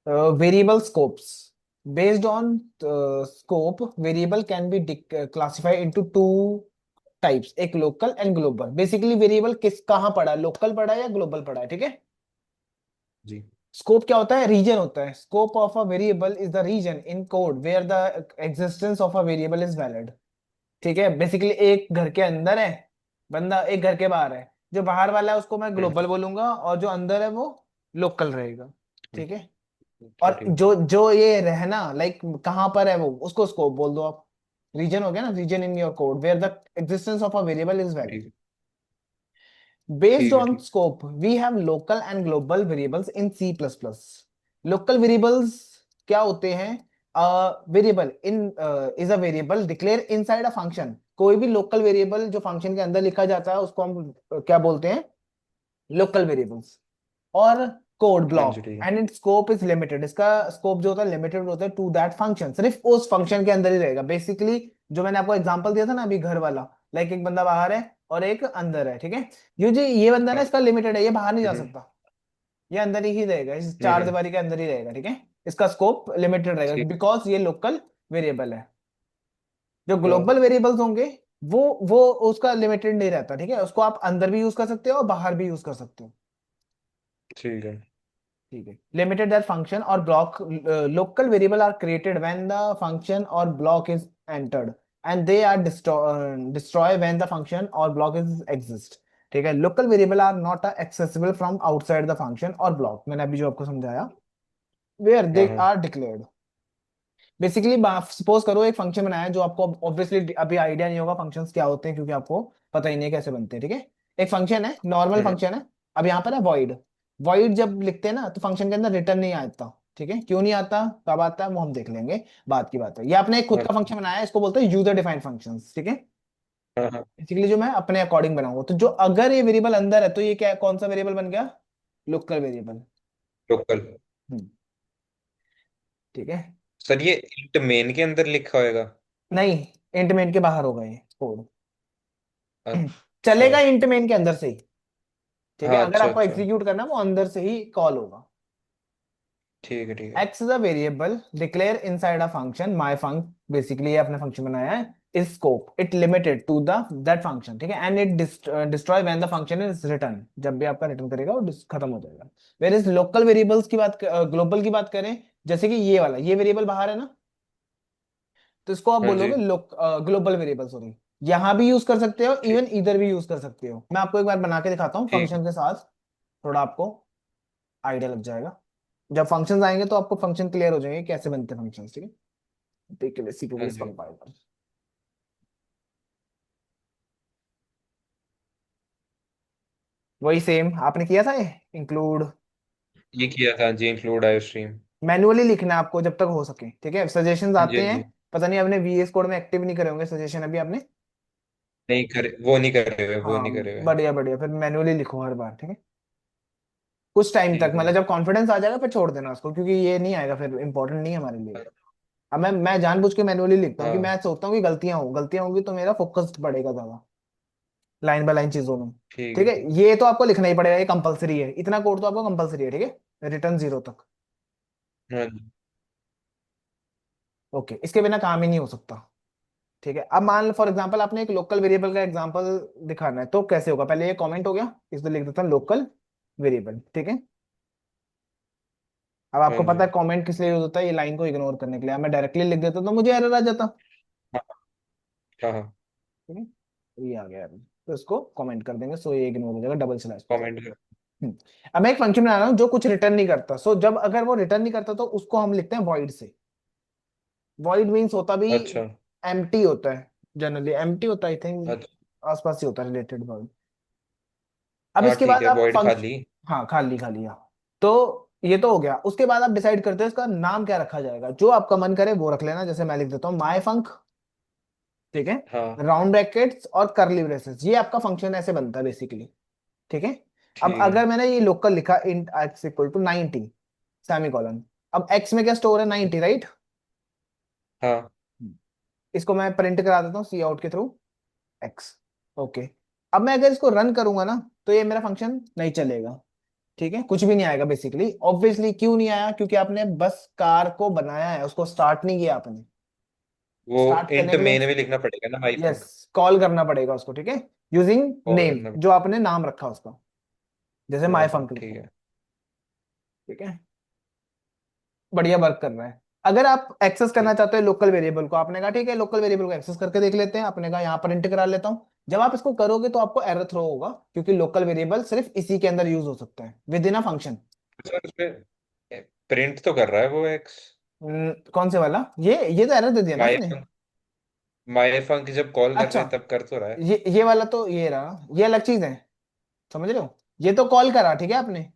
Variable scopes based on scope variable can be classified into two types, एक local and global. Basically variable किस कहाँ पड़ा है, local पड़ा है या ग्लोबल पड़ा है, ठीक है। जी। स्कोप क्या होता है, रीजन होता है। Scope of a variable is the region in code where the existence of a variable is valid, ठीक है। बेसिकली एक घर के अंदर है बंदा, एक घर के बाहर है। जो बाहर वाला है उसको मैं हम्म। ग्लोबल बोलूंगा और जो अंदर है वो लोकल रहेगा, हम्म, ठीक है। और ठीक है। जो जो ये रहना लाइक कहाँ पर है वो, उसको स्कोप बोल दो आप। रीजन हो गया ना, region in your code where the existence of a variable is valid. ठीक। Based ठीक है। on ठीक। scope, we have local and global variables in C++. Local variables क्या होते हैं? Variable in is a variable declare inside a function. कोई भी local variable जो फंक्शन के अंदर लिखा जाता है उसको हम क्या बोलते हैं, लोकल वेरिएबल्स। और कोड हाँ जी, ब्लॉक ठीक है। And it scope is limited, इसका स्कोप जो होता है लिमिटेड होता है टू दैट फंक्शन, सिर्फ उस फंक्शन के अंदर ही रहेगा। बेसिकली जो मैंने आपको एग्जांपल दिया था ना अभी घर वाला, लाइक एक बंदा बाहर है और एक अंदर है, ठीक है। ये बंदा ना हाँ। इसका लिमिटेड है, ये बाहर नहीं जा हम्म। सकता, ये अंदर ही रहेगा, इस हम्म। चार दीवारी के अंदर ही रहेगा, ठीक है। इसका स्कोप लिमिटेड रहेगा ठीक। बिकॉज ये लोकल वेरिएबल है। जो हाँ। ग्लोबल वेरिएबल्स होंगे वो उसका लिमिटेड नहीं रहता, ठीक है। उसको आप अंदर भी यूज कर सकते हो और बाहर भी यूज कर सकते हो, ठीक है। ठीक है। Limited that function or block, local variable are created when the function or block is entered and they are destroy when the function or block is exist, ठीक है। Local variable are not accessible from outside the function or block, मैंने अभी जो आपको समझाया, where हाँ। दे हाँ। Are declared. Basically suppose करो एक फंक्शन बनाया है जो आपको ऑब्वियसली अभी आइडिया नहीं होगा फंक्शंस क्या होते हैं क्योंकि आपको पता ही नहीं है कैसे बनते हैं, ठीक है। एक फंक्शन है, नॉर्मल हम्म। फंक्शन है। अब यहाँ पर है वॉइड। वॉइड जब लिखते हैं ना तो फंक्शन के अंदर रिटर्न नहीं आता, ठीक है। क्यों नहीं आता, कब आता है वो हम देख लेंगे, बात की बात है। ये आपने एक खुद हाँ। का फंक्शन बनाया है, इसको बोलते हैं यूजर डिफाइंड फंक्शंस, ठीक है। हाँ। हाँ। बेसिकली जो मैं अपने अकॉर्डिंग बनाऊंगा, तो जो अगर ये वेरिएबल अंदर है तो ये क्या, कौन सा वेरिएबल बन गया, लोकल वेरिएबल। लोकल। ठीक है। सर ये इंट मेन के अंदर लिखा होएगा? नहीं, इंट मेन के बाहर होगा ये कोड। अच्छा। चलेगा इंट मेन के अंदर से ही, ठीक है। हाँ, अगर अच्छा आपको अच्छा। एग्जीक्यूट करना है वो अंदर से ही कॉल होगा। ठीक है। ठीक है। X is a variable declare inside a function my function, basically ये अपने फंक्शन बनाया है। Is scope it limited to the that function, ठीक है। And it destroy when the function is return, जब भी आपका रिटर्न करेगा वो खत्म हो जाएगा। वेर इज लोकल वेरिएबल्स की बात, ग्लोबल की बात करें, जैसे कि ये वाला, ये वेरिएबल बाहर है ना, तो इसको आप हाँ जी। बोलोगे ग्लोबल वेरिएबल, सॉरी। यहां भी यूज कर सकते हो, ठीक। इवन इधर भी यूज कर सकते हो। मैं आपको एक बार बना के दिखाता हूँ ठीक। फंक्शन के साथ, थोड़ा आपको आइडिया लग जाएगा। जब फंक्शंस आएंगे तो आपको फंक्शन क्लियर हो जाएंगे कैसे बनते हैं फंक्शंस, ठीक है। देख के लिए हाँ सीखोगे इस जी। कंपाइलर। वही सेम आपने किया था, ये इंक्लूड ये किया था जी, इंक्लूड आयो स्ट्रीम। मैनुअली लिखना है आपको जब तक हो सके, ठीक है। सजेशंस हाँ जी, आते हाँ हैं, जी। पता नहीं आपने वीएस कोड में एक्टिव नहीं करे होंगे सजेशन अभी आपने। नहीं करे, वो नहीं करे हुए, वो हाँ, नहीं करे हुए। बढ़िया बढ़िया, फिर मैनुअली लिखो हर बार, ठीक है। कुछ टाइम तक, ठीक है। मतलब जब कॉन्फिडेंस आ जाएगा फिर छोड़ देना उसको, क्योंकि ये नहीं आएगा फिर, इंपॉर्टेंट नहीं है हमारे लिए। अब मैं जानबूझ के मैनुअली लिखता हूँ कि हाँ। मैं सोचता हूँ कि गलतियां होंगी तो मेरा फोकस बढ़ेगा ज्यादा, लाइन बाय लाइन चीजों में, ठीक ठीक है। है। ये तो आपको लिखना ही पड़ेगा, ये कंपलसरी है, इतना कोड तो आपको कंपलसरी है, ठीक है, रिटर्न जीरो तक। हाँ जी। ओके, इसके बिना काम ही नहीं हो सकता, ठीक है। अब मान लो फॉर एग्जांपल आपने एक लोकल वेरिएबल का एग्जांपल दिखाना है, तो कैसे होगा, पहले ये कमेंट हो गया, इसमें लिख देता हूँ लोकल वेरिएबल, ठीक है। अब हाँ आपको जी। पता है कमेंट किस लिए यूज होता है, ये लाइन को इग्नोर करने के लिए। अब मैं डायरेक्टली लिख देता तो मुझे एरर आ जाता, हाँ। हाँ। हाँ। ठीक है। तो ये आ गया error। तो इसको कमेंट कर देंगे, सो ये इग्नोर हो जाएगा, डबल स्लैश पे कमेंट जाएगा। कर। अब मैं एक फंक्शन बना रहा हूँ जो कुछ रिटर्न नहीं करता, सो जब अगर वो रिटर्न नहीं करता तो उसको हम लिखते हैं वॉइड से। वॉइड मीन्स होता भी अच्छा। एम्प्टी होता है, जनरली एम्प्टी होता है, आई थिंक अच्छा। आसपास ही होता है रिलेटेड वर्ड। अब हाँ इसके ठीक बाद है, आप वॉइड फंक्शन, खाली। हाँ खाली खाली, हाँ। तो ये तो हो गया, उसके बाद आप डिसाइड करते हो इसका नाम क्या रखा जाएगा, जो आपका मन करे वो रख लेना। जैसे मैं लिख देता हूँ माई फंक, ठीक है। हाँ। राउंड ब्रैकेट्स और करली ब्रेसेस, ये आपका फंक्शन ऐसे बनता है बेसिकली, ठीक है। अब ठीक है। अगर मैंने ये लोकल लिखा int x equal to 90 semicolon, अब एक्स में क्या स्टोर है, 90, राइट। हाँ। इसको मैं प्रिंट करा देता हूँ सी आउट के थ्रू, एक्स, ओके। अब मैं अगर इसको रन करूंगा ना तो ये मेरा फंक्शन नहीं चलेगा, ठीक है, कुछ भी नहीं आएगा बेसिकली। ऑब्वियसली क्यों नहीं आया, क्योंकि आपने बस कार को बनाया है, उसको स्टार्ट नहीं किया आपने। वो स्टार्ट करने इंट के लिए मेन में लिखना पड़ेगा ना माई यस फंक। कॉल करना पड़ेगा उसको, ठीक है, यूजिंग कॉल नेम, करना जो आपने नाम रखा उसका, जैसे माई पड़ेगा, फंक ठीक लिखो। है। ठीक है, बढ़िया वर्क कर रहा है। अगर आप एक्सेस करना ठीक। चाहते हो लोकल वेरिएबल को, आपने कहा ठीक है लोकल वेरिएबल को एक्सेस करके देख लेते हैं, आपने कहा यहाँ पर इंट करा लेता हूँ। जब आप इसको करोगे तो आपको एरर थ्रो होगा, क्योंकि लोकल वेरिएबल सिर्फ इसी के अंदर यूज हो सकता है with in a function. Sir उसमें प्रिंट तो कर रहा है वो एक्स। कौन से वाला, ये तो एरर दे दिया ना माई इसने। फंक, माई फंक जब कॉल कर अच्छा, रहे हैं तब कर तो रहा है। ये वाला तो ये रहा, ये अलग चीज है, समझ रहे हो। ये तो कॉल करा, ठीक है आपने।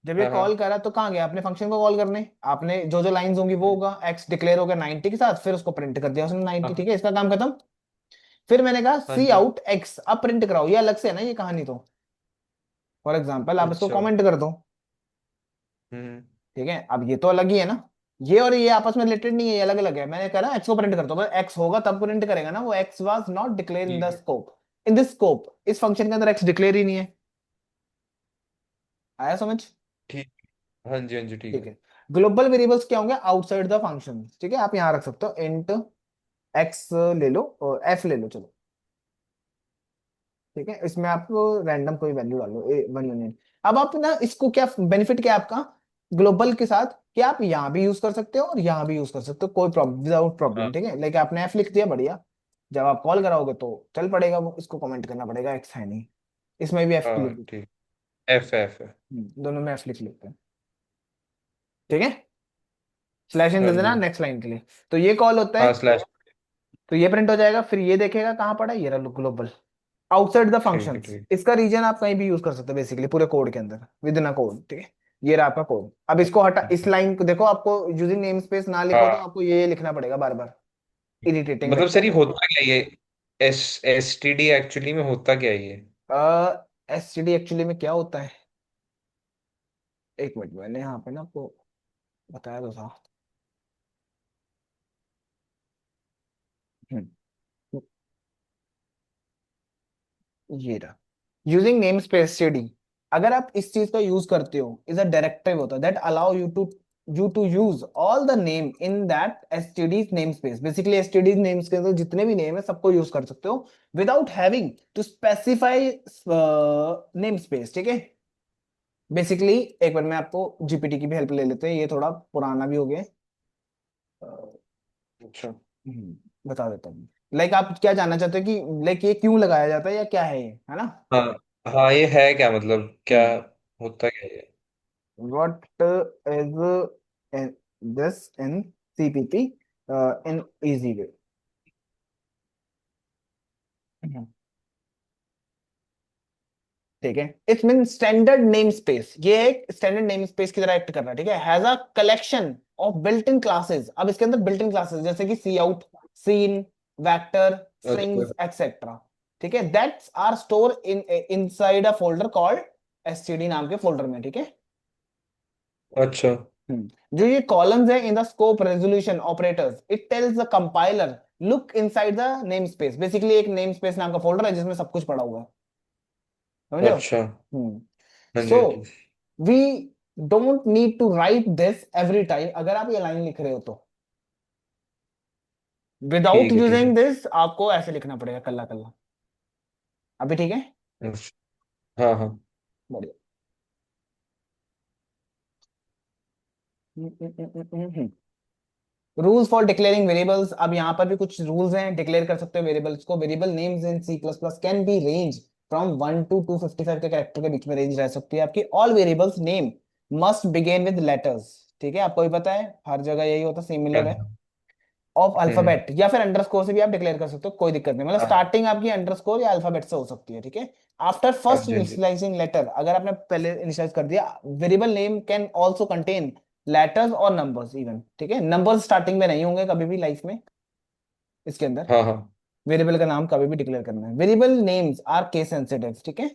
जब ये हाँ हाँ। कॉल करा तो कहाँ गया, अपने फंक्शन को कॉल करने, आपने जो जो लाइंस होंगी वो होगा, एक्स डिक्लेयर हो गया 90 के साथ, फिर उसको प्रिंट कर दिया उसने 90, हाँ ठीक है, इसका काम खत्म। फिर मैंने कहा हाँ सी जी। आउट एक्स, अब प्रिंट कराओ, ये अलग से है ना ये कहानी तो। फॉर एग्जाम्पल आप इसको अच्छा। कमेंट कर दो, हम्म। ठीक है, अब ये तो अलग ही है ना। ये और ये आपस में रिलेटेड नहीं है, ये अलग अलग है। मैंने कहा एक्स को प्रिंट कर दो, बस एक्स होगा तब प्रिंट करेगा ना, वो x was not declare in the ठीक है। स्कोप। इन दिस स्कोप, इस फंक्शन के अंदर एक्स डिक्लेयर ही नहीं है। आया समझ। ठीक। हाँ जी, हाँ जी, ठीक ठीक है। है, ग्लोबल वेरिएबल्स क्या होंगे, आउटसाइड द फंक्शन, ठीक है, आप यहां रख सकते हो इंट एक्स ले लो और एफ ले लो, चलो, ठीक है, इसमें आप रैंडम कोई वैल्यू डालो, ए वन यूनिट। अब आप ना इसको क्या बेनिफिट क्या है आपका ग्लोबल के साथ, कि आप यहाँ भी यूज कर सकते हो और यहाँ भी यूज कर सकते हो, कोई प्रॉब्लम, विदाउट प्रॉब्लम, हाँ ठीक है, लाइक आपने एफ लिख दिया, बढ़िया। जब आप कॉल कराओगे तो चल पड़ेगा, वो इसको कमेंट करना पड़ेगा, एक्स है नहीं, इसमें भी एफ लिख हाँ दो। ठीक। एफ एफ है। दोनों में एफ लिख लेते हैं, ठीक है, स्लैश इन हाँ दे देना जी। नेक्स्ट लाइन के लिए। तो ये कॉल होता है, हाँ स्लैश। तो ये प्रिंट हो जाएगा, फिर ये देखेगा कहाँ पड़ा है, ये रहा ग्लोबल, आउटसाइड द ठीक है, फंक्शंस। ठीक। इसका रीजन आप कहीं भी यूज कर सकते हो बेसिकली, पूरे कोड के अंदर, विद इन अ कोड, ठीक है। ये रहा आपका कोड। अब इसको हटा, इस लाइन को देखो, आपको यूजिंग नेम स्पेस ना लिखो तो हाँ आपको ये लिखना पड़ेगा बार बार, इरिटेटिंग मतलब लगता सर है। ये होता क्या है ये? एस टी डी एक्चुअली में होता क्या है ये? एस टी डी एक्चुअली में क्या होता है, एक मिनट, मैंने यहाँ पे ना आपको बताया तो था। हम्म, ये रहा, यूजिंग नेम स्पेस std, अगर आप इस चीज का यूज करते हो, इज अ डायरेक्टिव होता है that allow you to use all the name in that STD name space. Basically STD name के अंदर जितने भी नेम है सबको यूज कर सकते हो without having to specify name space, ठीक है। बेसिकली एक बार मैं आपको जीपीटी की भी हेल्प ले लेते हैं, ये थोड़ा पुराना भी हो गया है। अ, अच्छा। बता देता हूँ। लाइक आप क्या जानना चाहते हो कि लाइक ये क्यों लगाया जाता है या क्या है ये, है ना। हाँ हाँ, ये है क्या मतलब क्या? हम्म होता क्या है ये? what is this in CPP in easy way। हम्म, ठीक है, it's mean standard name space, ये एक स्टैंडर्ड नेम स्पेस की तरह एक्ट कर रहा है, ठीक है, has a collection of built in classes. अब इसके अंदर बिल्ट इन क्लासेस जैसे कि सी आउट, सीन, वेक्टर, अच्छा। स्ट्रिंग्स एक्सेट्रा, ठीक है, that's are store in inside a folder called STD नाम के फोल्डर में, ठीक है। अच्छा। जो ये कॉलम्स है in the scope resolution operators, it tells the compiler look inside the name space. Basically एक नेम स्पेस नाम का फोल्डर है जिसमें सब कुछ पड़ा हुआ है, समझ रहे हो। अच्छा। हाँ जी, सो हाँ जी। We don't need to write this every time, अगर आप ये लाइन लिख रहे हो तो विदाउट ठीक है, ठीक यूजिंग है। दिस आपको ऐसे लिखना पड़ेगा, कल्ला कल्ला। अभी ठीक है, अच्छा। हाँ हाँ। बढ़िया। रूल्स फॉर डिक्लेयरिंग वेरिएबल्स, अब यहाँ पर भी कुछ रूल्स हैं, डिक्लेयर कर सकते हो वेरिएबल्स को। Variable names in C plus plus can be range from 1 to 255 के कैरेक्टर के बीच में रेंज रह सकती है आपकी। All variables name must begin with letters, ठीक है, आपको भी पता है हर जगह यही होता, सिमिलर है, ऑफ हम्म। अल्फाबेट या फिर अंडरस्कोर से भी आप डिक्लेयर कर सकते हो, कोई दिक्कत नहीं, मतलब हाँ स्टार्टिंग आपकी अंडरस्कोर या अल्फाबेट से हो सकती है, ठीक है। आफ्टर हाँ फर्स्ट जी, हाँ जी। इनिशियलाइजिंग लेटर, अगर आपने पहले इनिशियलाइज कर दिया, variable name can also contain letters और नंबर्स इवन, ठीक है, नंबर्स स्टार्टिंग में नहीं होंगे कभी भी लाइफ में इसके अंदर। हाँ हाँ। वेरिएबल का नाम कभी भी डिक्लेयर करना है, variable names are case sensitive, ठीक है,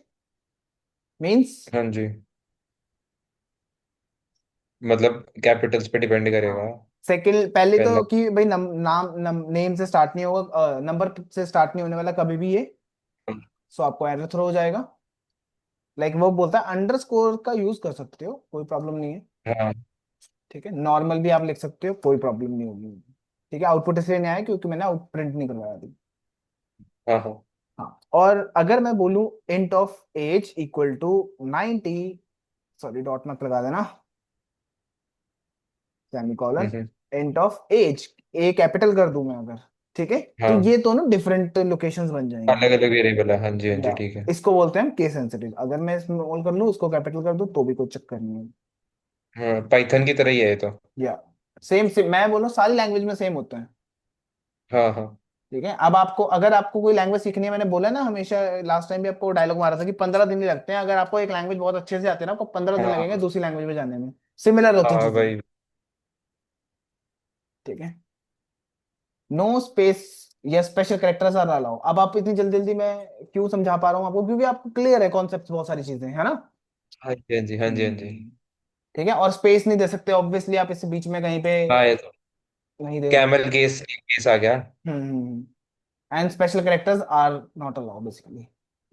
मींस हाँ जी, मतलब कैपिटल्स पे डिपेंड हाँ, करेगा। सेकंड पहले पहला। तो कि भाई नाम नेम से स्टार्ट नहीं होगा, नंबर से स्टार्ट नहीं होने वाला कभी भी ये, सो आपको एरर थ्रो हो जाएगा। लाइक वो बोलता है अंडरस्कोर का यूज कर सकते हो, कोई प्रॉब्लम नहीं है। हाँ ठीक है, नॉर्मल भी आप लिख सकते हो, कोई प्रॉब्लम नहीं होगी। ठीक है, आउटपुट इसलिए नहीं आया क्योंकि मैंने आउट प्रिंट नहीं करवाया अभी। हाँ हाँ। हाँ, और अगर मैं बोलूं int of age equal to 90, sorry dot मत लगा देना, semicolon, hmm. Int of age, A capital कर दूं मैं अगर, ठीक है, तो हाँ, ये दोनों डिफरेंट लोकेशंस बन जाएंगी। अलग अलग वेरिएबल है, हाँ जी हाँ जी, या ठीक है। इसको बोलते हैं हम केस सेंसिटिव। अगर मैं स्मॉल कर लूं, उसको कैपिटल कर दूं, तो भी कोई चक्कर नहीं है। हाँ, पाइथन की तरह ही है ये तो। या सेम सेम, मैं बोलूं सारी लैंग्वेज में सेम होता है। हाँ हाँ ठीक है, अब आपको अगर आपको कोई लैंग्वेज सीखनी है, मैंने बोला ना हमेशा, लास्ट टाइम भी आपको डायलॉग मारा था कि 15 दिन ही लगते हैं। अगर आपको एक लैंग्वेज बहुत अच्छे से आती है ना, आपको 15 दिन लगेंगे हाँ दूसरी लैंग्वेज में जाने में। सिमिलर होती हाँ चीजें। भाई। ठीक है, नो स्पेस या स्पेशल कैरेक्टर्स आर अलाउ। अब आप इतनी जल्दी जल्दी मैं क्यों समझा पा रहा हूँ आपको, क्योंकि आपको क्लियर है कॉन्सेप्ट, बहुत सारी चीजें है ना। हाँ जी हाँ जी, हाँ जी हाँ जी। हम्म, ठीक है, और स्पेस नहीं दे सकते ऑब्वियसली, आप इससे बीच में कहीं पे हाँ, ये तो नहीं दे। कैमल केस केस आ गया। And special characters are not allowed basically.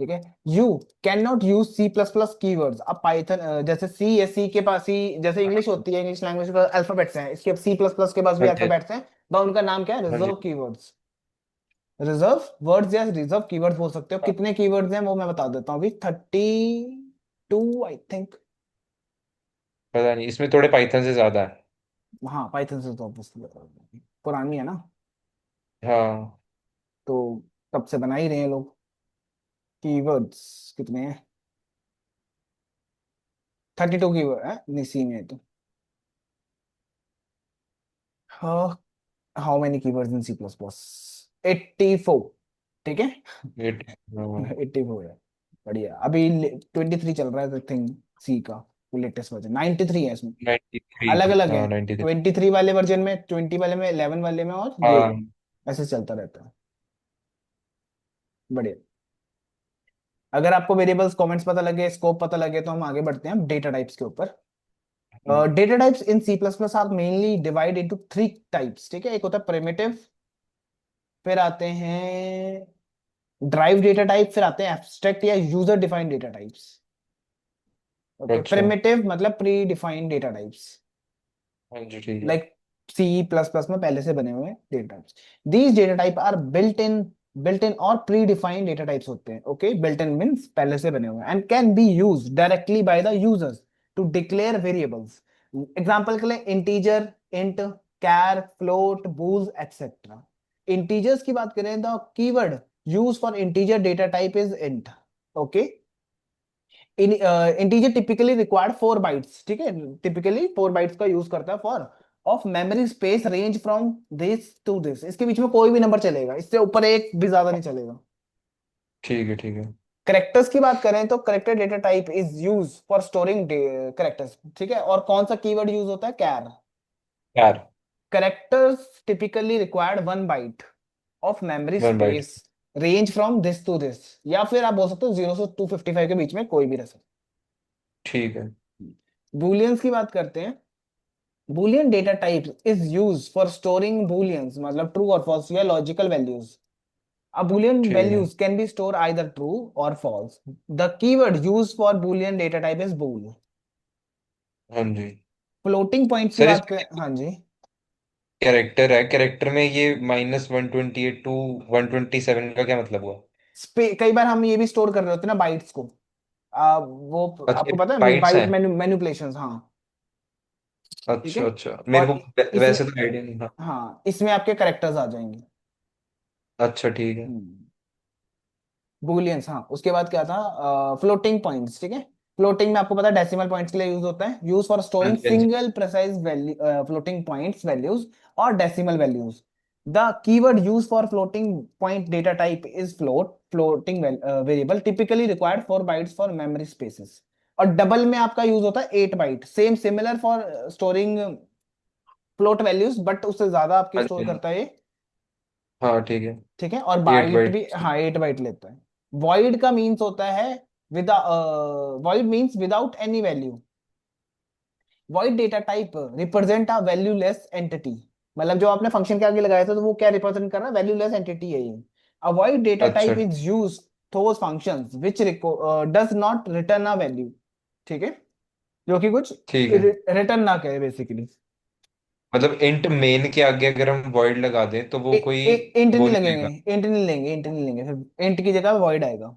ठीक है, you can not use C plus plus keywords. अब पाइथन जैसे सी या सी के पास ही, जैसे इंग्लिश होती है, इंग्लिश लैंग्वेज का अल्फाबेट्स हैं, इसके सी प्लस प्लस के पास भी हाँ जी अल्फाबेट्स हैं। तो उनका नाम क्या है? हाँ जी। Reserve keywords. रिजर्व वर्ड्स या रिजर्व कीवर्ड्स बोल सकते हो। हाँ, कितने कीवर्ड्स हैं वो मैं बता देता हूँ अभी, 32 आई थिंक। पता नहीं, इसमें थोड़े पाइथन से ज्यादा है। हाँ, पाइथन से तो obviously पुरानी है ना, हाँ। तो तब से बना ही रहे हैं लोग। कीवर्ड्स कितने हैं? 32 कीवर्ड है, नहीं सी में है तो। हाँ, how many keywords in C plus plus? 84। ठीक है, वेट। हाँ, 84 है। बढ़िया, अभी 23 चल रहा है थिंग सी का, लेटेस्ट वर्जन 93 है इसमें। 93। अलग अलग है, हाँ 93। 23 वाले वर्जन में, 20 वाले में, 11 वाले में, और ये हाँ। ऐसे चलता रहता है। बढ़िया। अगर आपको वेरिएबल्स कमेंट्स पता लगे, स्कोप पता लगे, तो हम आगे बढ़ते हैं डेटा टाइप्स के ऊपर। Data types in C plus plus are mainly divide into 3 types. ठीक है, एक होता है प्रिमिटिव, फिर आते हैं ड्राइव डेटा टाइप, फिर आते हैं एब्स्ट्रैक्ट या user defined data types. Okay, अच्छा। प्रिमिटिव मतलब प्री डिफाइंड डेटा टाइप्स, हाँ जी, ठीक है। लाइक सी प्लस प्लस में पहले से बने हुए data types. These data type are built in और प्री डिफाइंड डेटा टाइप्स होते हैं। ओके, बिल्ट इन मीन्स पहले से बने हुए, and can be use directly by the users to declare variables. Example के लिए integer, int, char, float, bool etcetera. Integers की बात करें तो keyword use for integer data type is int. Okay, integer typically required 4 bytes. ठीक है, typically 4 bytes का use करता है for of memory space range from this to this. इसके बीच में कोई भी नंबर चलेगा, इससे ऊपर एक भी ज्यादा नहीं चलेगा। ठीक है ठीक है। करेक्टर्स की बात करें तो character data type is use for storing characters. ठीक है, और कौन सा कीवर्ड यूज होता है? कैर। यार। Characters typically required 1 byte of memory 1 byte. Space range from this to this, या फिर आप बोल सकते हो 0 से 255 के बीच में कोई भी रह सकता ठीक है है। बूलियंस की बात करते हैं। Boolean data type is used for storing booleans, मतलब true और false या logical values. A Boolean ठीक है। values can be stored either true or false. The keyword used for Boolean data type is bool. हाँ जी। Floating points की sir, बात इसमें करें, हाँ जी। कैरेक्टर है, कैरेक्टर में ये -128 टू 127 का क्या मतलब हुआ? कई बार हम ये भी स्टोर कर रहे होते हैं ना बाइट्स को। वो अच्छा, आपको पता है बाइट्स बाइट हैं। मैनिपुलेशंस, हाँ। ठीक है, अच्छा अच्छा, मेरे और को इसमें, वैसे तो आइडिया नहीं था। हाँ इसमें आपके करेक्टर्स आ जाएंगे। अच्छा ठीक है। हम्म, बुलियंस, हाँ। उसके बाद क्या था? Floating points. ठीक है, फ्लोटिंग में आपको पता है डेसिमल पॉइंट्स के लिए यूज होता है, यूज फॉर हाँ स्टोरिंग जी हाँ जी। Single precise value, floating points values और decimal values. The keyword use for floating point data type is floating variable typically required 4 bytes for memory spaces. और डबल में आपका यूज होता है 8 byte, same similar for storing float values, but उससे ज्यादा आपकी हाँ स्टोर जी हाँ जी। करता है ये। हाँ ठीक है। ठीक है, और 8 बाइट बाइट। भी, हाँ 8 बाइट लेता है। वॉइड का मीन्स होता है with, void means without any value. Void data type represent a valueless entity. मतलब जो आपने फंक्शन के आगे लगाया था, तो वो क्या रिप्रेजेंट कर रहा है? वैल्यूलेस एंटिटी है ये। अ वॉइड डेटा अच्छा type is use those functions which does not return a value, ठीक है, जो कि कुछ ठीक है। रिटर्न ना करे बेसिकली। मतलब इंट मेन के आगे अगर हम वॉइड लगा दें तो वो कोई इंट वो नहीं नहीं लगेंगे, देगा। इंट नहीं लेंगे, फिर इंट की जगह वॉइड आएगा।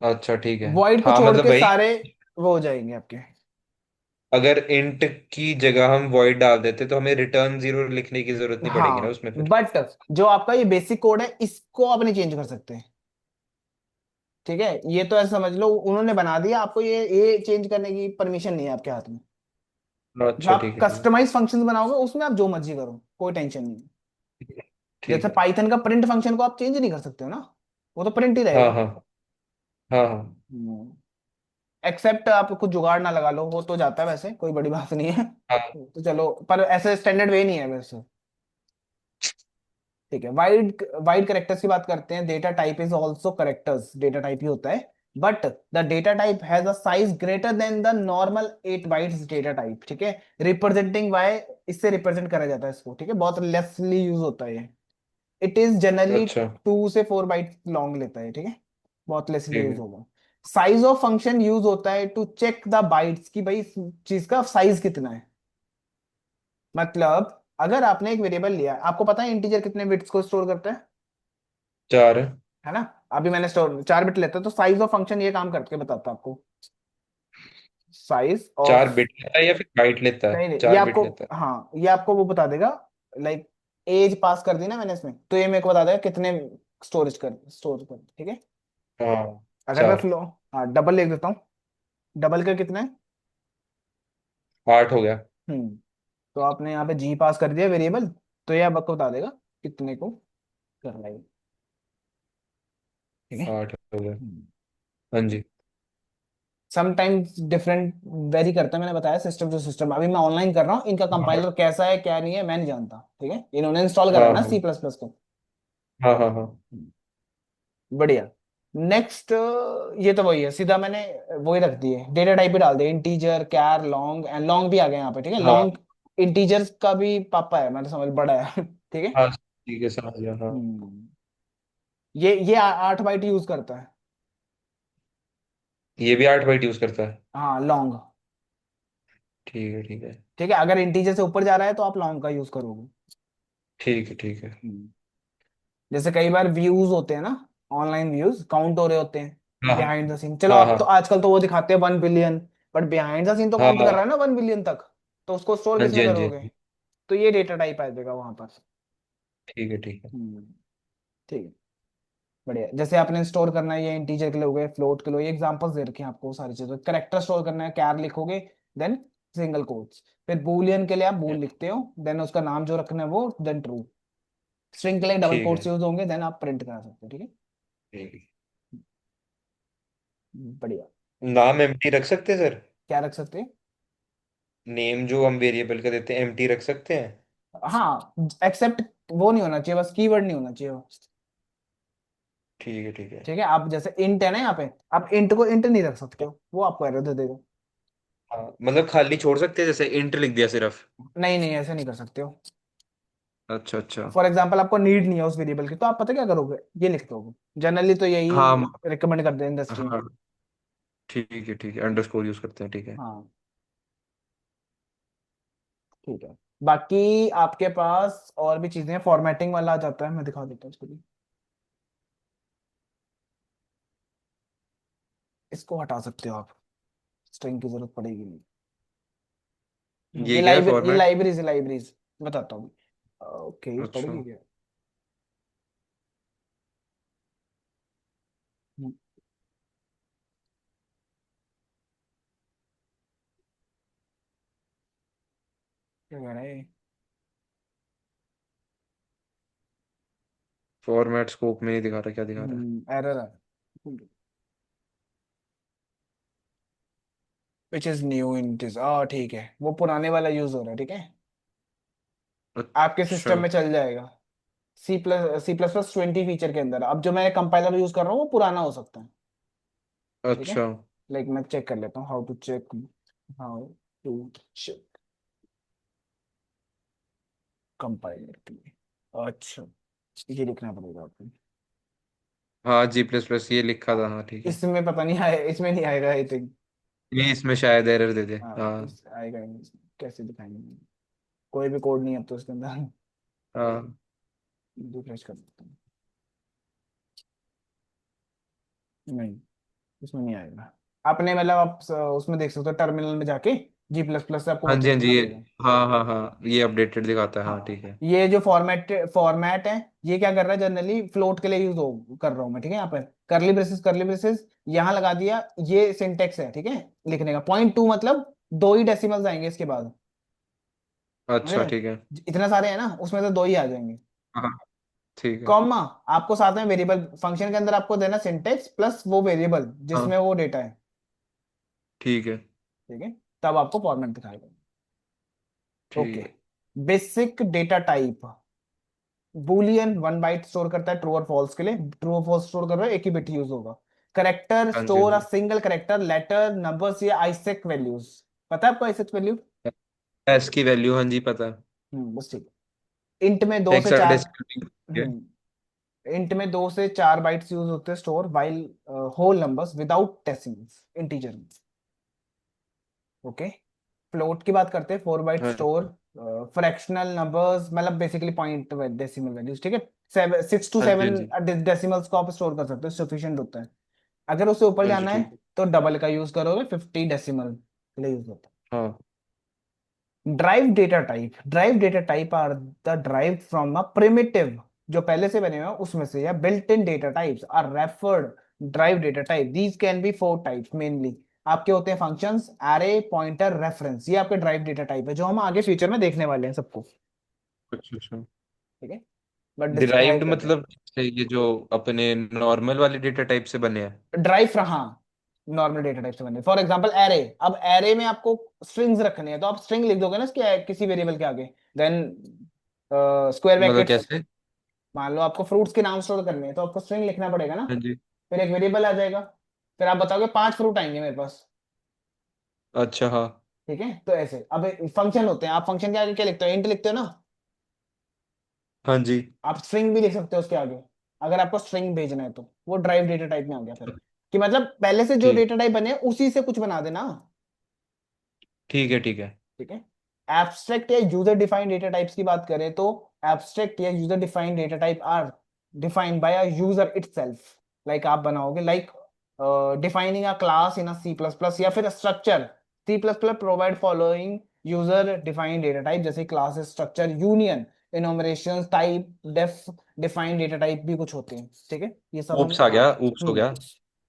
अच्छा ठीक है। वॉइड को हाँ छोड़ मतलब के भाई, सारे वो हो जाएंगे आपके। अगर इंट की जगह हम वॉइड डाल देते तो हमें रिटर्न जीरो लिखने की जरूरत नहीं पड़ेगी ना हाँ, उसमें फिर। बट जो आपका ये बेसिक कोड है इसको आप नहीं चेंज कर सकते, ठीक है, ये तो ऐसा समझ लो उन्होंने बना दिया, आपको ये चेंज करने की परमिशन नहीं है आपके हाथ में। जो अच्छा आप ठीक है ठीक कस्टमाइज फंक्शंस बनाओगे उसमें आप जो मर्जी करो, कोई टेंशन नहीं है। है। जैसे ठीक है। पाइथन का प्रिंट फंक्शन को आप चेंज नहीं कर सकते हो ना, वो तो प्रिंट ही हाँ रहेगा। हाँ हाँ हाँ एक्सेप्ट आप कुछ जुगाड़ ना लगा लो, वो तो जाता है, वैसे कोई बड़ी बात नहीं है। हाँ। तो चलो, पर ऐसे स्टैंडर्ड वे नहीं है वैसे। ठीक है, वाइड वाइड करेक्टर्स की बात करते हैं। Data type is also characters, data type ही होता है, but the data type has a size greater than the normal 8 bytes data type, ठीक है, रिप्रेजेंटिंग वाई, इससे रिप्रेजेंट करा जाता है इसको, ठीक है, बहुत लेसली यूज होता है ये। इट इज जनरली अच्छा 2 से 4 बाइट लॉन्ग लेता है, ठीक है, बहुत लेसली ठीक यूज है। होगा। साइज ऑफ फंक्शन यूज होता है टू चेक द बाइट्स की भाई इस चीज का साइज कितना है। मतलब अगर आपने एक वेरिएबल लिया, आपको पता है इंटीजर कितने बिट्स को स्टोर करता चार। है ना, अभी मैंने स्टोर 4 बिट लेता है, तो साइज ऑफ फंक्शन ये काम करके बताता है आपको, साइज ऑफ, 4 बिट लेता है या फिर बाइट लेता है? नहीं नहीं, ये 4 बिट आपको, लेता है। हाँ ये आपको वो बता देगा, लाइक एज पास कर दी ना मैंने इसमें, तो ये मेरे को बता देगा कितने स्टोर कर, ठीक है। हाँ। अगर मैं 4। फ्लो, हाँ डबल लिख देता हूँ, डबल का कितना है, 8 हो गया। तो आपने यहाँ पे जी पास कर दिया वेरिएबल, तो ये अब आपको बता देगा कितने को करना है, ठीक है। 8 हो गया। हाँ जी। समटाइम्स डिफरेंट वेरी करता है, मैंने बताया सिस्टम टू सिस्टम, अभी मैं ऑनलाइन कर रहा हूँ, इनका हाँ कंपाइलर कैसा है क्या नहीं है मैं नहीं जानता, ठीक है, इन्होंने इंस्टॉल करा है हाँ ना हाँ C++ को। हाँ हाँ हाँ। बढ़िया। नेक्स्ट, ये तो वही है, सीधा मैंने वही रख दिए, डेटा टाइप भी डाल दिए, integer char long, and long भी आ गया यहाँ पे, ठीक है, हाँ लॉन्ग इंटीजर्स का भी पापा है, मैंने समझ बड़ा है ठीक है। हाँ ठीक है, समझ गया हाँ। हम्म, ये 8 बाइट यूज करता है। ये भी 8 बाइट यूज करता है? हाँ लॉन्ग, ठीक है ठीक है। ठीक है, अगर इंटीजर से ऊपर जा रहा है तो आप लॉन्ग का यूज करोगे। ठीक है ठीक है। हम्म। जैसे कई बार व्यूज होते हैं ना, ऑनलाइन व्यूज काउंट हो रहे होते हैं हाँ बिहाइंड द सीन, चलो हाँ आप हाँ तो आजकल तो वो दिखाते हैं 1 billion, but behind the scene तो हाँ काउंट कर हाँ। रहा है ना 1 बिलियन तक, तो उसको स्टोर हाँ किस जी में हाँ जी हाँ करोगे, जी। तो ये डेटा टाइप आ जाएगा वहां पर। ठीक है ठीक है। हम्म, ठीक है, बढ़िया। जैसे आपने स्टोर करना है, ये इंटीजर के लिए हो गए, फ्लोट के लिए, ये एग्जांपल्स दे रखे हैं आपको सारी चीजों, करेक्टर स्टोर करना है कैर लिखोगे, देन सिंगल कोट्स, फिर बूलियन के लिए आप बूल लिखते हो, देन उसका नाम जो रखना है वो, देन ट्रू, स्ट्रिंग के लिए डबल ठीक कोट्स है यूज होंगे, देन आप प्रिंट करा सकते हो, ठीक है। ठीक है। बढ़िया। नाम एम्प्टी रख सकते हैं सर? क्या रख सकते हैं, नेम जो हम वेरिएबल का देते हैं एम्प्टी रख सकते हैं? हाँ, एक्सेप्ट वो नहीं होना चाहिए, बस कीवर्ड नहीं होना चाहिए बस। ठीक है ठीक है। ठीक है, आप जैसे इंट है ना यहाँ पे, आप इंट को इंट नहीं रख सकते हो, वो आपको एरर दे देगा। हाँ मतलब खाली छोड़ सकते हैं, जैसे इंट लिख दिया सिर्फ? नहीं नहीं, ऐसे नहीं कर सकते हो। अच्छा अच्छा। फॉर एग्जाम्पल आपको नीड नहीं है उस वेरिएबल की, तो आप पता क्या करोगे, ये लिख दोगे, जनरली तो यही हाँ रिकमेंड करते हैं इंडस्ट्री में। हाँ ठीक है, अंडरस्कोर यूज करते हैं, ठीक है। हाँ ठीक है। बाकी आपके पास और भी चीजें, फॉर्मेटिंग वाला आ जाता है, मैं दिखा देता हूँ इसको भी, इसको हटा सकते हो आप, स्ट्रिंग की जरूरत पड़ेगी नहीं। ये क्या है ये फॉर्मेट? लाइब्रेरीज बताता हूँ। ओके, अच्छा। पढ़ेगी क्या, हम्म, क्या कह रहा है, फॉर्मेट स्कोप में नहीं दिखा रहा, क्या दिखा रहा एरर है, which is new in this, ठीक है, वो पुराने वाला यूज हो रहा है, ठीक है, है? आपके अच्छा सिस्टम में चल जाएगा। C++ 20 फीचर के अंदर, अब जो मैं कंपाइलर यूज कर रहा हूँ वो पुराना हो सकता है, ठीक है, अच्छा। लाइक मैं चेक कर लेता हूँ, हाउ टू चेक कंपाइलर के लिए, अच्छा ये लिखना पड़ेगा आपको, हाँ G++ ये लिखा था, हाँ ठीक है। इसमें पता नहीं आए, इसमें नहीं आएगा आई थिंक। ये इसमें शायद एरर दे दे, हाँ हाँ। इस आएगा ही नहीं इसमें। कैसे दिखाएंगे, कोई भी कोड नहीं है अब तो इसके अंदर। हाँ रिफ्रेश कर सकते हैं, नहीं इसमें नहीं आएगा। आपने मतलब आप उसमें देख सकते हो टर्मिनल में जाके, G++ से आपको हाँ वही जी, चेक हाँ जी, करना ये, पड़ेगा। हाँ हाँ हाँ, ये अपडेटेड दिखाता है, हाँ हाँ ठीक है। ये जो फॉर्मेट फॉर्मेट है, ये क्या कर रहा है, जनरली फ्लोट के लिए यूज हो कर रहा हूँ मैं, ठीक है। यहाँ पर करली ब्रेसेस यहाँ लगा दिया, ये सिंटेक्स है ठीक है लिखने का। .2 मतलब दो ही डेसिमल्स आएंगे इसके बाद, समझ अच्छा रहे? ठीक है। इतने सारे हैं ना, उसमें से दो ही आ जाएंगे। हाँ ठीक है। कॉमा, आपको साथ में वेरिएबल फंक्शन के अंदर आपको देना सिंटेक्स प्लस वो वेरिएबल हाँ जिसमें वो डेटा है, ठीक है। ठीक है। तब आपको फॉर्मेट दिखाएगा। ओके, ठीक। Basic data type, boolean 1 byte store करता है ट्रू और फॉल्स के लिए। ट्रू और फॉल्स स्टोर कर रहे हो, एक ही बिट यूज होगा। करेक्टर हाँ जी, हाँ स्टोर अ जी। सिंगल करेक्टर, लेटर, नंबर्स या आइसेक वैल्यूज। पता है आपको आइसेक वैल्यू? एस की वैल्यू, हाँ जी पता है। बस ठीक है। इंट में दो से चार, हेक्साडेसिमल है। हम्म इंट में 2 से 4 बाइट्स यूज होते हैं store, while whole numbers without decimals integer में। ओके, फ्लोट की बात करते हैं, 4 बाइट हाँ स्टोर। फ्रैक्शनल नंबर्स मतलब बेसिकली पॉइंट डेसिमल वैल्यूज, ठीक है। 6 to 7 हाँ जी। डेसिमल्स को आप स्टोर कर सकते हो, सफिशिएंट होता है। अगर उससे ऊपर हाँ जी जाना है ठीक है। तो डबल का यूज करोगे, 50 डेसिमल के लिए यूज होता हाँ। है। Derived data type are the derived from a primitive, जो पहले से बने हुए हैं उसमें से, या built in data types are referred derived data type. These can be 4 types mainly. आपके होते हैं फंक्शंस, एरे, पॉइंटर, रेफरेंस, ये आपके ड्राइव डेटा टाइप है जो हम आगे फ्यूचर में देखने वाले हैं सबको, अच्छा अच्छा। ठीक है। बट डिराइव्ड डिस्क्राइब करते हैं। मतलब ये जो अपने नॉर्मल वाले डेटा टाइप से बने हैं। ड्राइव, हाँ, नॉर्मल डेटा टाइप से बने। फॉर एग्जांपल एरे, अब एरे में आपको स्ट्रिंग्स रखने हैं तो आप स्ट्रिंग लिख दोगे ना इसके किसी वेरिएबल के आगे, देन स्क्वायर मतलब ब्रैकेट्स। कैसे? मान लो आपको फ्रूट्स के नाम स्टोर करने हैं तो आपको स्ट्रिंग लिखना पड़ेगा ना, हाँ जी। फिर एक वेरिएबल आ जाएगा, फिर आप बताओगे 5 फ्रूट आएंगे मेरे पास, अच्छा हाँ। ठीक है। तो ऐसे अब फंक्शन होते हैं, आप फंक्शन के आगे क्या लिखते हो, इंट लिखते हो ना। हाँ जी। आप स्ट्रिंग भी लिख सकते हो उसके आगे, अगर आपको स्ट्रिंग भेजना है तो वो ड्राइव डेटा टाइप में आ गया फिर, कि मतलब पहले से जो ठीक। डेटा टाइप बने हैं उसी से कुछ बना देना, ठीक है। ठीक है। ठीक है। एब्स्ट्रैक्ट या यूजर डिफाइंड डेटा टाइप्स की बात करें तो, एब्स्ट्रैक्ट या user defined data type are defined by a user itself. Like आप बनाओगे, like defining a class in a C plus plus, या फिर structure. C plus plus provide following user defined data type, जैसे classes, structure, union, enumeration type, def defined data type भी कुछ होते हैं, ठीक है। ये सब हम ऊप्स आ गया, ऊप्स हो हम्म गया।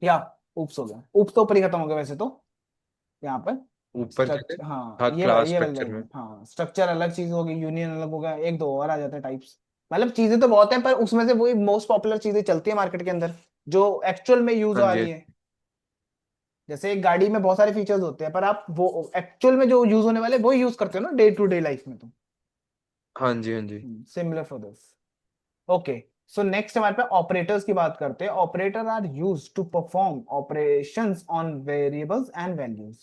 या उप्स हो गया, उप्स तो ऊपर ही खत्म हो गया वैसे तो, यहाँ पर। ऊपर क्या है? स्ट्रक्चर, हाँ हाँ, ये क्लास ये वाली स्ट्रक्चर लाइन में। है, हाँ स्ट्रक्चर अलग चीज होगी, यूनियन अलग होगा, एक दो और आ जाते हैं टाइप्स। मतलब चीजें तो बहुत हैं पर उसमें से वही मोस्ट पॉपुलर चीजें चलती है मार्केट के अंदर जो एक्चुअल में यूज हाँ आ जी, रही है। जैसे एक गाड़ी में बहुत सारे फीचर्स होते हैं पर आप वो एक्चुअल में जो यूज होने वाले वो यूज करते हो ना डे टू डे लाइफ में, तो हाँ जी, हाँ जी। Similar for this. Okay, so next हमारे पे ऑपरेटर्स की बात करते हैं। Operator are use to perform operations on variables and values,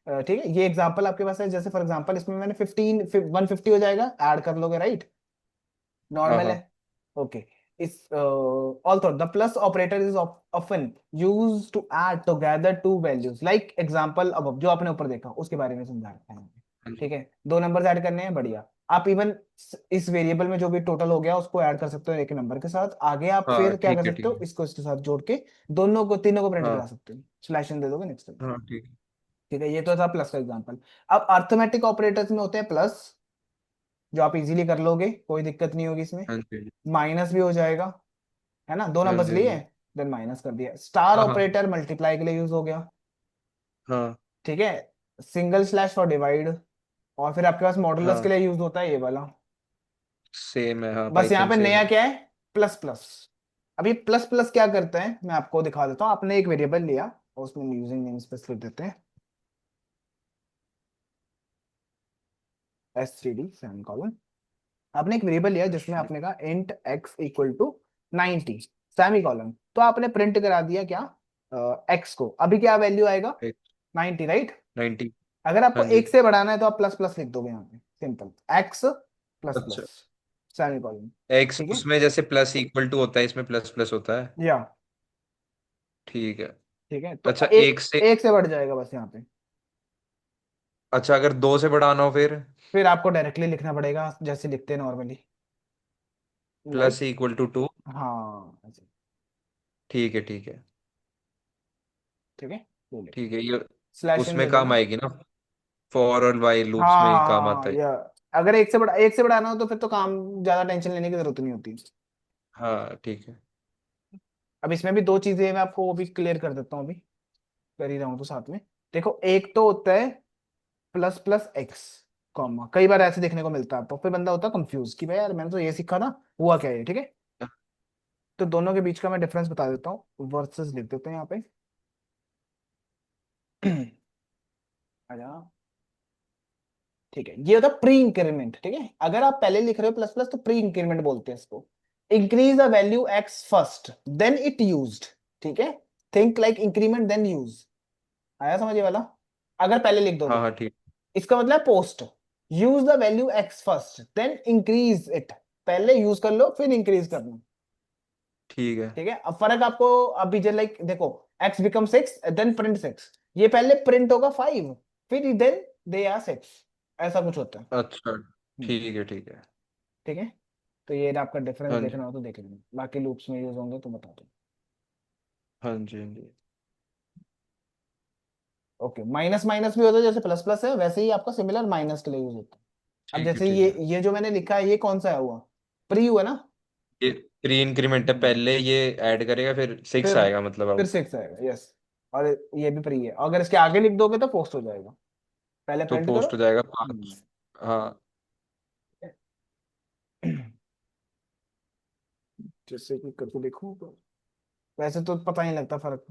ठीक है। ये एग्जांपल आपके पास है, जैसे फॉर एग्जांपल इसमें मैंने 150 हो जाएगा, ऐड कर लोगे राइट, हाँ नॉर्मल है। हाँ। Okay, is also the plus operator is often use to add together two values, like example अब जो आपने ऊपर देखा उसके बारे में समझा रखा है, हाँ जी। ठीक है। दो नंबर्स ऐड करने हैं, बढ़िया। आप इवन इस वेरिएबल में जो भी टोटल हो गया उसको ऐड कर सकते हो एक नंबर के साथ, आगे आप हाँ फिर क्या कर ठीक है। सकते ठीक हो, है। इसको इसके साथ जोड़ के दोनों को तीनों को प्रिंट करा हाँ सकते हो, स्लैश दे दोगे नेक्स्ट, हाँ ठीक है। ठीक है। ये तो था प्लस का एग्जांपल। अब अर्थमेटिक ऑपरेटर्स में होते हैं प्लस, जो आप इजीली कर लोगे, कोई दिक्कत नहीं होगी इसमें। हाँ जी, माइनस भी हो जाएगा, है ना, दो हाँ नंबर्स जी, हाँ लिए, जी। देन माइनस कर दिया। स्टार हाँ हाँ ऑपरेटर मल्टीप्लाई के लिए यूज हो गया, हाँ ठीक है। सिंगल स्लैश फॉर डिवाइड, और फिर आपके पास मॉडुलस के हाँ। लिए यूज होता है ये वाला। सेम है, हाँ, बस यहाँ पाइथन पे सेम नया है। क्या है, प्लस प्लस। अब ये प्लस प्लस क्या करता है मैं आपको दिखा देता हूँ। आपने एक वेरिएबल लिया और उसमें यूजिंग नेम स्पेस लिख देते हैं, std सेमीकोलन। आपने एक वेरिएबल लिया जिसमें आपने कहा int x equal to 90 semicolon, तो आपने प्रिंट करा दिया क्या, x को। अभी क्या वैल्यू आएगा, 90 राइट। 90। अगर आपको हाँ जी। एक से बढ़ाना है तो आप प्लस प्लस लिख दोगे यहाँ पे, सिंपल, x प्लस अच्छा। प्लस सेमीकोलन, एक्स ठीक है। उसमें जैसे प्लस इक्वल टू होता है, इसमें प्लस प्लस होता है। या ठीक है। ठीक है, तो अच्छा एक एक से, एक से बढ़ जाएगा बस यहाँ पे। अच्छा अगर दो से बढ़ाना हो फिर? फिर आपको डायरेक्टली लिखना पड़ेगा जैसे लिखते हैं normally, like. Plus equal to two. हाँ ऐसे। ठीक है ठीक है। ठीक है, ये लिखो। ठीक है ये स्लैश इन उसमें दे काम देना। आएगी ना, फॉर और वाइल लूप्स में ही काम हाँ आता है। या अगर एक से बढ़ाना हो तो फिर तो काम ज्यादा टेंशन लेने की जरूरत नहीं होती। हाँ ठीक है। अब इसमें भी दो चीजें हैं, मैं आपको वो भी क्लियर कर देता हूँ अभी, कर ही रहा हूँ तो साथ में। देखो एक तो होता है प्लस प्लस एक्स कॉमा, कई बार ऐसे देखने को मिलता है आपको, फिर बंदा होता है कंफ्यूज कि भाई यार मैंने तो ये सीखा था, हुआ क्या है, ठीक है। तो दोनों के बीच का मैं डिफरेंस बता देता हूँ, वर्सेस लिख देते हैं यहाँ पे। आजा। ठीक है, ये होता है प्री इंक्रीमेंट, ठीक है। अगर आप पहले लिख रहे हो प्लस प्लस तो प्री इंक्रीमेंट बोलते हैं इसको। Increase the value x first then it used, ठीक है। Think like increment then use. आया समझ ये वाला? अगर पहले लिख दो हाँ तो हाँ ठीक। इसका मतलब post. Use the value x first then increase it, पहले यूज कर लो फिर इंक्रीज करना। ठीक है। ठीक है, अब फर्क आपको अभी जो लाइक देखो, x become six then print six, ये पहले प्रिंट होगा फाइव फिर देन दे आर सिक्स, ऐसा कुछ होता है। अच्छा हम्म, ठीक है ठीक है। ठीक है। तो ये आपका डिफरेंस हाँ जी देखना हो तो देख लेना, बाकी लूप्स में यूज होंगे तो बता दो। हाँ जी हाँ जी। ओके, माइनस माइनस भी होता है जैसे प्लस प्लस है, वैसे ही आपका सिमिलर माइनस के लिए यूज होता है। अब ठीक है जैसे ठीक है। ये जो मैंने लिखा है ये कौन सा है हुआ, प्री हुआ ना। ये प्री इंक्रीमेंट है, हम्म, पहले ये ऐड करेगा फिर सिक्स फिर आएगा मतलब फिर अब। सिक्स आएगा, यस। और ये भी प्री है, अगर इसके आगे लिख दोगे तो पोस्ट हो जाएगा, पहले तो प्रिंट करो। पोस्ट हो जाएगा हम्म। 5। हाँ। जैसे कि करके देखूं तो वैसे तो पता नहीं लगता फर्क।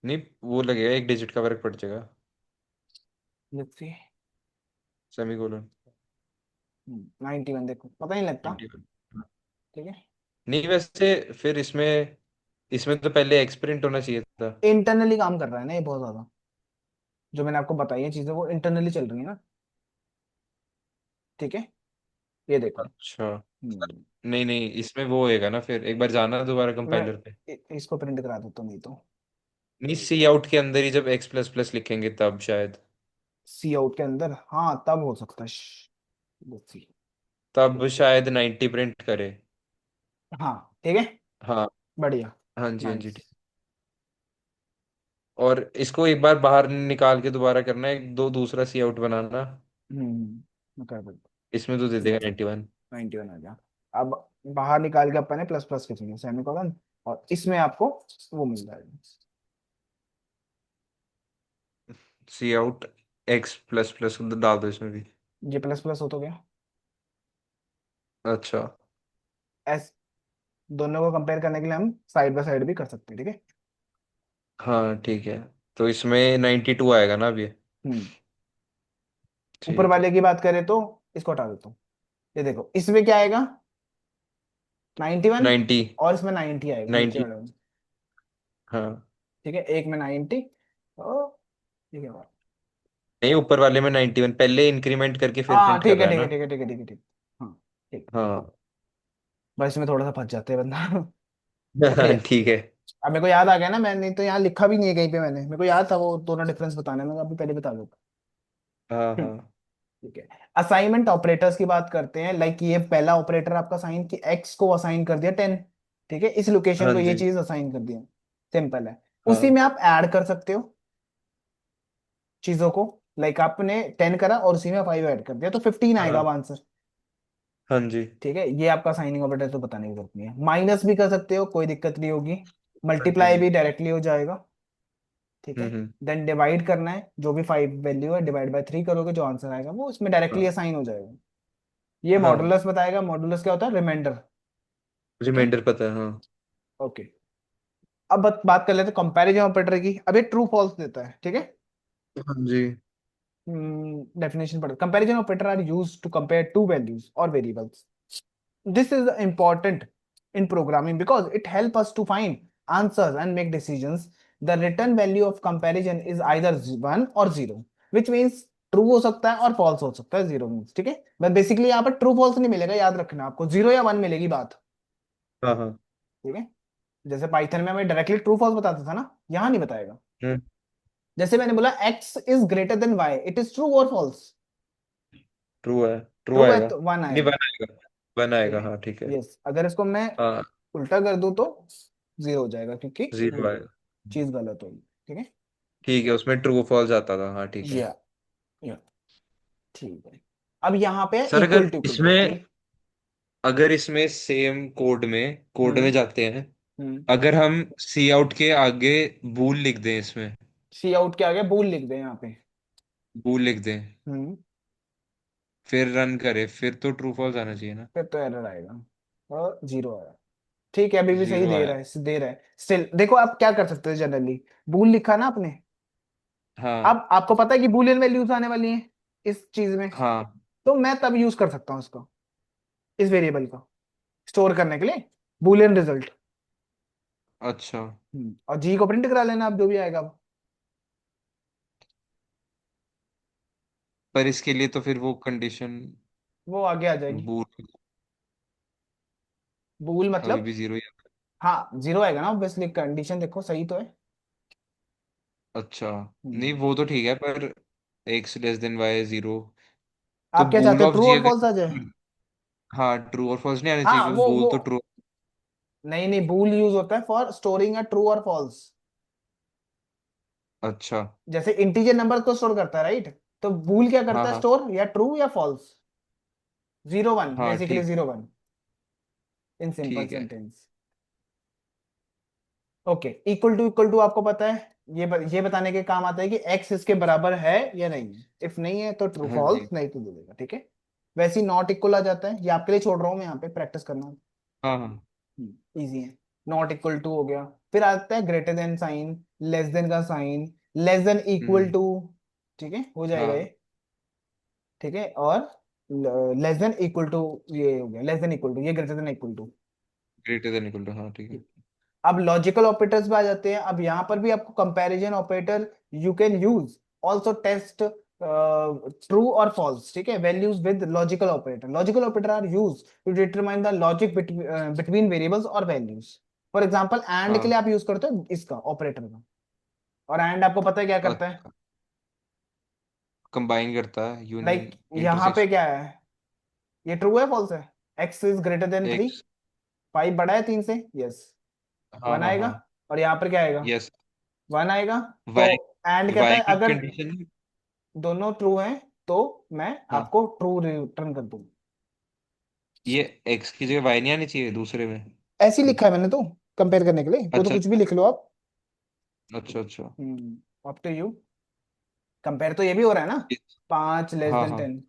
नहीं वो लगेगा, एक डिजिट का फर्क पड़ जाएगा। Let's see. Semi colon. 91 देखो पता नहीं लगता। 91। ठीक है, नहीं वैसे फिर इसमें, इसमें तो पहले एक्सप्रिंट होना चाहिए था। इंटरनली काम कर रहा है ना ये बहुत ज्यादा, जो मैंने आपको बताई है चीजें वो इंटरनली चल रही है ना। ठीक है, ये देखो। अच्छा। हम्म, नहीं नहीं इसमें वो होएगा ना, फिर एक बार जाना दोबारा मैं कंपाइलर पे। इसको प्रिंट करा देता हूँ नहीं तो। नहीं सी आउट के अंदर ही जब एक्स प्लस प्लस लिखेंगे तब शायद, सी आउट के अंदर हाँ तब हो सकता है। Let's see. तब शायद 90 प्रिंट करे। हाँ ठीक है, हाँ बढ़िया। हाँ जी हाँ जी नाइस। ठीक। और इसको एक बार बाहर निकाल के दोबारा करना है, एक दो दूसरा सी आउट बनाना। मैं कर देता इसमें तो दे देगा 91। 91 आ गया। अब बाहर निकाल के अपन ने प्लस प्लस खींचेंगे सेमीकोलन, और इसमें आपको वो मिल जाएगा। सी आउट एक्स प्लस प्लस डाल दो इसमें भी। ये प्लस प्लस हो तो गया। अच्छा। एस, दोनों को कंपेयर करने के लिए हम साइड बाय साइड भी कर सकते हैं, ठीक है। हाँ ठीक है। तो इसमें 92 आएगा ना अभी? हम्म, ऊपर ठीक है। वाले की बात करें तो इसको हटा देता हूँ। ये देखो इसमें क्या आएगा, 91, 90। और इसमें 90 आएगा नीचे 90। वाले में। हाँ। ठीक है, एक में 90। ओ ठीक है बात। नहीं ऊपर वाले में 91, पहले इंक्रीमेंट करके फिर हाँ प्रिंट कर ठीक है रहा है ठीक है ना। ठीक है ठीक है ठीक है ठीक है। हाँ ठीक। हाँ। बस इसमें थोड़ा सा फंस जाते हैं बंदा। बढ़िया। ठीक है। अब मेरे को याद आ गया ना, मैंने तो यहाँ लिखा भी नहीं है कहीं पे, मैंने मेरे को याद था वो दोनों डिफरेंस बताने में, अभी पहले बता दो। हाँ हाँ ठीक है, असाइनमेंट ऑपरेटर्स की बात करते हैं। लाइक ये पहला ऑपरेटर आपका साइन कि एक्स को असाइन कर दिया 10, ठीक है, इस लोकेशन हाँ को ये जी। चीज असाइन कर दिया, सिंपल है। उसी हाँ में आप ऐड कर सकते हो चीजों को। लाइक आपने 10 करा और उसी में 5 ऐड कर दिया तो 15 आएगा अब हाँ आंसर। हाँ जी। ठीक है, ये आपका साइनिंग ऑपरेटर तो बताने की जरूरत नहीं है। माइनस भी कर सकते हो, कोई दिक्कत नहीं होगी। हाँ जी हाँ मल्टीप्लाई जी। भी डायरेक्टली हो जाएगा। ठीक है, हम्म। देन डिवाइड करना है, जो भी 5 वैल्यू है डिवाइड बाय 3 करोगे, जो आंसर आएगा वो इसमें डायरेक्टली हाँ असाइन हो जाएगा। ये हाँ। मॉडुलस बताएगा, मॉडुलस क्या होता है, रिमाइंडर। ठीक है, रिमाइंडर पता है हाँ। ओके। अब बात कर लेते हैं कंपैरिजन ऑपरेटर की। अब ये ट्रू फॉल्स देता है, ठीक है। हाँ जी। डेफिनेशन पढ़, comparison operator are used to compare two values और वेरिएबल्स। This is important in programming because it helps us to find answers and make decisions. The return value of comparison is either 1 or 0, which means true हो सकता है और false हो सकता है, 0 means, ठीक है। बट बेसिकली यहाँ पर true false नहीं मिलेगा, याद रखना आपको 0 या 1 मिलेगी बात। हाँ हाँ। ठीक है, जैसे पाइथन में हमें डायरेक्टली ट्रू फॉल्स बताता था ना, यहाँ नहीं बताएगा। हम्म। जैसे मैंने बोला x is greater than y, it is true और फॉल्स? ट्रू है, ट्रू ट्रू है आएगा। तो वन नहीं, आएगा। वन आएगा, वन ठीक आएगा, है। हाँ ठीक है। यस, अगर इसको मैं हाँ, उल्टा कर दूं तो जीरो हो जाएगा, क्योंकि जीरो आएगा। चीज गलत होगी। ठीक है। ठीक है, उसमें ट्रू फॉल्स आता था, हाँ ठीक है। या या ठीक है। अब यहाँ पे सर इक्वल अगर टू इक्वल टू इसमें, ठीक। अगर इसमें सेम कोड में हम्म जाते हैं, हम्म। अगर हम सी आउट के आगे बूल लिख दें इसमें, सी आउट के आगे बूल लिख दे यहाँ पे। बूल लिख दें, हम्म। फिर रन करें, फिर तो ट्रू फॉल्स आना चाहिए ना। फिर तो एरर आएगा और जीरो आएगा। ठीक है, अभी भी सही जीरो दे आया। रहा है, दे रहा है स्टिल। देखो आप क्या कर सकते हो, जनरली बूल लिखा ना आपने, हाँ अब आपको पता है कि बूलियन वैल्यूज आने वाली हैं इस चीज में, हाँ। तो मैं तब यूज कर सकता हूँ इसको, इस वेरिएबल को स्टोर करने के लिए, बूलियन रिजल्ट। अच्छा, और जी को प्रिंट करा लेना आप, जो भी आएगा अब। पर इसके लिए तो फिर वो कंडीशन, वो आगे आ जाएगी। बूल बूल अभी मतलब, भी जीरो ही हाँ जीरो आएगा ना ऑब्वियसली, कंडीशन देखो सही तो है। अच्छा, नहीं हम्म। वो तो ठीक है, पर x less than y zero, तो आप क्या बूल चाहते हो, ऑफ ट्रू जी और फॉल्स अगर, आ जाए? हाँ ट्रू और फॉल्स नहीं आने चाहिए, हाँ क्योंकि वो बूल तो ट्रू। नहीं नहीं, बूल यूज होता है फॉर स्टोरिंग अ ट्रू और फॉल्स। अच्छा। जैसे इंटीजर नंबर को स्टोर करता है, राइट? तो बूल क्या हाँ करता है, हाँ स्टोर या ट्रू या फॉल्स, जीरो वन, हाँ बेसिकली ठीक, जीरो वन, इन सिंपल ठीक है। सेंटेंस। ओके, इक्वल टू आपको पता है, ये बताने के काम आता है कि एक्स इसके बराबर है या नहीं है। इफ नहीं है तो ट्रू हाँ जी। फॉल्स, नहीं तो बोलेगा। ठीक है। वैसे ही नॉट इक्वल आ जाता है, ये आपके लिए छोड़ रहा हूँ मैं, यहाँ पे प्रैक्टिस करना। हाँ हाँ। इजी है। नॉट इक्वल टू हो गया, फिर आता है greater than sign, less than का sign, less than equal hmm. To. ठीक है, हो जाएगा ये। हाँ, ठीक है। और लेस देन इक्वल टू, ये हो गया लेस देन इक्वल टू, ये greater than equal to. Greater than equal to, हाँ ठीक है। अब लॉजिकल ऑपरेटर्स पे आ जाते हैं। अब यहां पर भी आपको comparison operator you can use, also test true और फॉल्स। ठीक है, values with logical operator, logical operator are use to determine the logic between variables और वैल्यूज। फॉर एग्जांपल एंड के हाँ, लिए आप यूज करते हो इसका ऑपरेटर का, और एंड आपको पता है क्या करता है? अच्छा, कंबाइन करता है, यूनियन, लाइक यहाँ पे इंटरसेक्शन। क्या है, ये ट्रू है फॉल्स है? X is greater then three, x, five बड़ा है तीन से, यस, हाँ वन हाँ आएगा। हाँ। और यहाँ पर क्या आएगा? यस। वन आएगा। तो वाई, एंड कहता वाई है की अगर कंडीशन। दोनों ट्रू हैं तो मैं हाँ, आपको ट्रू रिटर्न कर दूंगा। ये एक्स की जगह वाई नहीं आनी चाहिए दूसरे में। ऐसे ही लिखा है मैंने तो, कंपेयर करने के लिए, वो तो अच्छा कुछ भी लिख लो आप। अच्छा अच्छा। Up to you. कंपेयर तो ये भी हो रहा है ना, ये- पांच लेस हाँ देन हाँ टेन।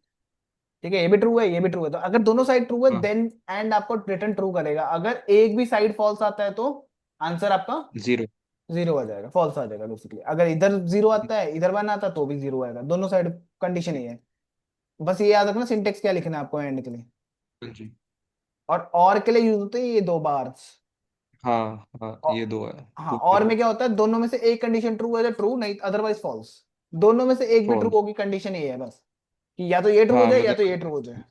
ठीक है, ये भी ट्रू है, ये भी ट्रू है, तो अगर दोनों साइड ट्रू है हाँ। देन एंड आपको रिटर्न ट्रू करेगा। अगर एक भी साइड फॉल्स आता है तो आंसर आपका जीरो। जीरो आ जाएगा, फॉल्स आ जाएगा बेसिकली। अगर इधर जीरो आता है इधर वन आता है तो भी जीरो आएगा, दोनों साइड कंडीशन ही है। बस ये याद रखना सिंटेक्स क्या लिखना है आपको एंड के लिए। हाँ जी। और के लिए यूज होते हैं ये दो बार। हाँ हाँ, और, ये दो है। हाँ, टू और जीरो। में क्या होता है, दोनों में से एक कंडीशन ट्रू है तो ट्रू, नहीं अदरवाइज फॉल्स। दोनों में से एक भी ट्रू फॉल्स। होगी, कंडीशन ये है बस, कि या तो ये ट्रू हो हाँ जाए या तो ये मतलब, ट्रू हो जाए।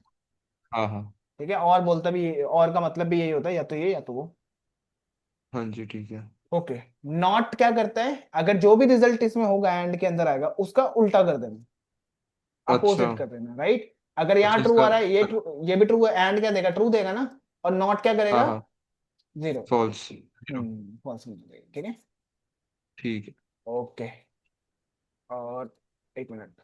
हाँ हाँ। ठीक है, और बोलता भी और का मतलब भी यही होता है, या तो ये या तो वो। हाँ जी ठीक है। ओके। नॉट क्या करता है, अगर जो भी रिजल्ट इसमें होगा एंड के अंदर आएगा उसका उल्टा कर देना, अच्छा अपोजिट कर देना, राइट? अगर यहाँ अच्छा, ट्रू इसका, आ रहा है, ये भी ट्रू है, एंड क्या देगा, ट्रू देगा ना। और नॉट क्या हाँ करेगा, हाँ, जीरो। False zero. फॉल्स में देगा। ठीक है। ठीक है। ओके। और एक मिनट,